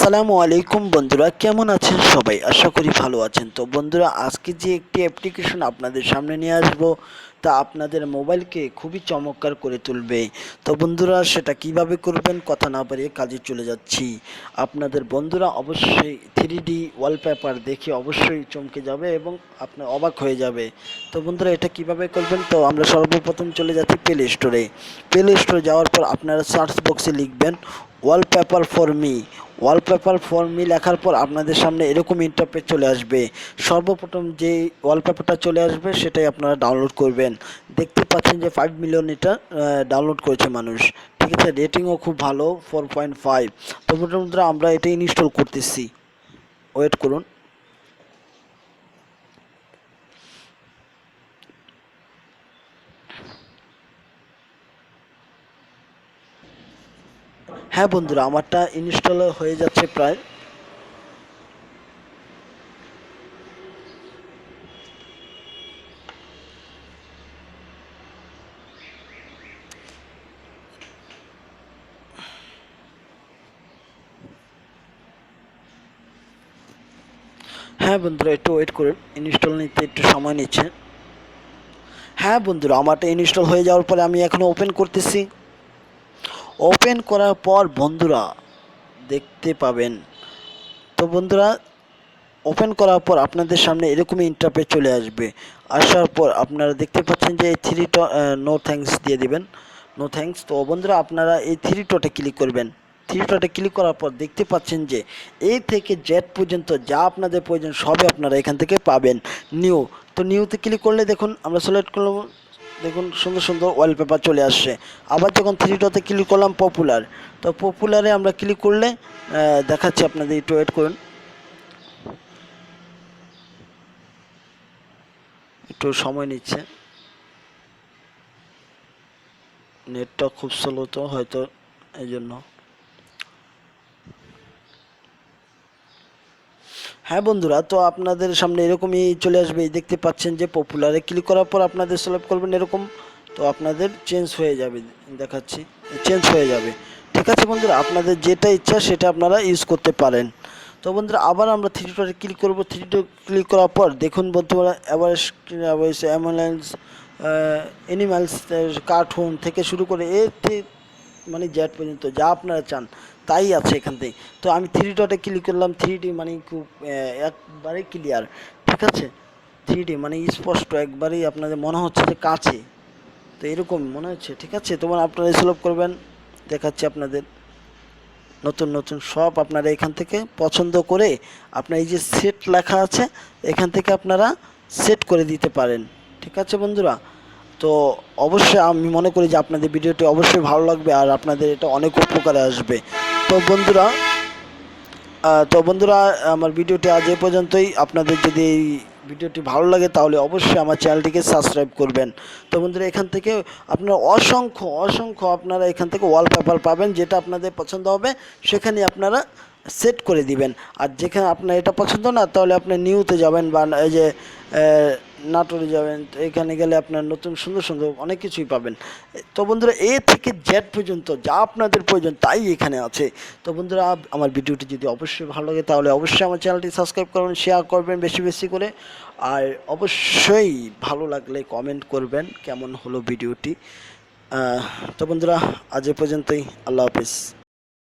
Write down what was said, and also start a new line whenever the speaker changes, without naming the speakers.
আসসালামু আলাইকুম বন্ধুরা, কেমন আছেন সবাই? আশা করি ভালো আছেন। তো বন্ধুরা, আজকে যে একটি অ্যাপ্লিকেশন আপনাদের সামনে নিয়ে আসবো, তা আপনাদের মোবাইলকে খুবই চমৎকার করে তুলবে। তো বন্ধুরা, সেটা কিভাবে করবেন, কথা না বাড়িয়ে কাজে চলে যাচ্ছি। আপনাদের বন্ধুরা অবশ্যই 3D ওয়ালপেপার দেখে অবশ্যই চমকে যাবে এবং আপনার অবাক হয়ে যাবে। তো বন্ধুরা, এটা কিভাবে করবেন, তো আমরা সর্বপ্রথম চলে যাচ্ছি প্লে স্টোরে। প্লে স্টোরে যাওয়ার পর আপনারা সার্চ বক্সে লিখবেন wallpaper for me. Wallpaper for me লেখার পর আপনাদের সামনে এরকম ইন্টারফেস চলে আসবে। সর্বপ্রথম যে ওয়ালপেপারটা চলে আসবে সেটাই আপনারা ডাউনলোড করবেন। দেখতে পাচ্ছেন যে 5 মিলিয়ন এটা ডাউনলোড করেছে মানুষ। ঠিক আছে, রেটিংও খুব ভালো, 4.5। তো বন্ধুরা, আমরা এটা ইনস্টল করতেছি, ওয়েট করুন। হ্যাঁ বন্ধুরা, আমারটা ইনস্টল হয়ে যাচ্ছে প্রায়। হ্যাঁ বন্ধুরা, একটু ওয়েট করুন, ইনস্টল নিতে একটু সময় নিচ্ছে। হ্যাঁ বন্ধুরা, আমারটা ইনস্টল হয়ে যাওয়ার পরে আমি এখন ওপেন করতেছি। ওপেন করার পর বন্ধুরা দেখতে পাবেন, তো বন্ধুরা ওপেন করার পর আপনাদের সামনে এরকমই ইন্টারফেস চলে আসবে। আসার পর আপনারা দেখতে পাচ্ছেন যে এই থ্রি নো থ্যাঙ্কস দিয়ে দিবেন, নো থ্যাঙ্কস। তো বন্ধুরা, আপনারা এই থ্রি ডটে ক্লিক করবেন। থ্রি ডটে ক্লিক করার পর দেখতে পাচ্ছেন যে এ থেকে জেড পর্যন্ত যা আপনাদের প্রয়োজন সবই আপনারা এখান থেকে পাবেন। নিউ, তো নিউতে ক্লিক করলে দেখুন আমরা সিলেক্ট করলাম, দেখুন সুন্দর সুন্দর ওয়ালপেপার চলে আসছে। আবার যখন থ্রি ডটে ক্লিক করলাম পপুলার, তো পপুলারে আমরা ক্লিক করলে দেখাচ্ছি আপনাদের, একটু ওয়েট করুন, একটু সময় নিচ্ছে, নেটটা খুব স্লো তো হয়তো এই জন্য। হ্যাঁ বন্ধুরা, তো আপনাদের সামনে এরকমই চলে আসবে। দেখতে পাচ্ছেন যে পপুলারে ক্লিক করার পর আপনাদের সিলেক্ট করবেন এরকম, তো আপনাদের চেঞ্জ হয়ে যাবে, দেখাচ্ছি চেঞ্জ হয়ে যাবে। ঠিক আছে বন্ধুরা, আপনাদের যেটা ইচ্ছা সেটা আপনারা ইউজ করতে পারেন। তো বন্ধুরা, আবার আমরা থ্রি ডটে ক্লিক করবো। থ্রি ডট ক্লিক করার পর দেখুন বন্ধুরা, অ্যাভারেজ অ্যাম্বুলেন্স, অ্যানিম্যালস, কার্টুন থেকে শুরু করে মানে জেড পর্যন্ত যা আপনারা চান তাই আছে এখান থেকে। তো আমি থ্রি ডটে ক্লিক করলাম, 3D মানে খুব একবারেই ক্লিয়ার। ঠিক আছে, 3D মানে স্পষ্ট, একবারেই আপনাদের মনে হচ্ছে যে কাছে, তো এরকম মনে হচ্ছে। ঠিক আছে, তোমার আপনারা সিলেক্ট করবেন, দেখাচ্ছি আপনাদের নতুন নতুন সব আপনারা এখান থেকে পছন্দ করে আপনার এই যে সেট লেখা আছে এখান থেকে আপনারা সেট করে দিতে পারেন। ঠিক আছে বন্ধুরা, তো অবশ্যই আমি মনে করি যে আপনাদের ভিডিওটি অবশ্যই ভালো লাগবে আর আপনাদের এটা অনেক উপকারে আসবে। তো বন্ধুরা, আমার ভিডিওটি আজ এ পর্যন্তই। আপনাদের যদি এই ভিডিওটি ভালো লাগে তাহলে অবশ্যই আমার চ্যানেলটিকে সাবস্ক্রাইব করবেন। তো বন্ধুরা, এখান থেকে আপনারা অসংখ্য অসংখ্য আপনারা এখান থেকে ওয়ালপেপার পাবেন, যেটা আপনাদের পছন্দ হবে সেখানে আপনারা সেট করে দিবেন। আর যেখানে আপনার এটা পছন্দ না, তাহলে আপনি নিউতে যাবেন বা এই যে নাটোরে যাবেন, তো এখানে গেলে আপনার নতুন সুন্দর সুন্দর অনেক কিছুই পাবেন। তো বন্ধুরা, এ থেকে জেড পর্যন্ত যা আপনাদের প্রয়োজন তাই এখানে আছে। তো বন্ধুরা, আমার ভিডিওটি যদি অবশ্যই ভালো লাগে তাহলে অবশ্যই আমার চ্যানেলটি সাবস্ক্রাইব করবেন, শেয়ার করবেন বেশি বেশি করে। আর অবশ্যই ভালো লাগলে কমেন্ট করবেন কেমন হলো ভিডিওটি। তো বন্ধুরা, আজ এ পর্যন্তই। আল্লাহ হাফিজ।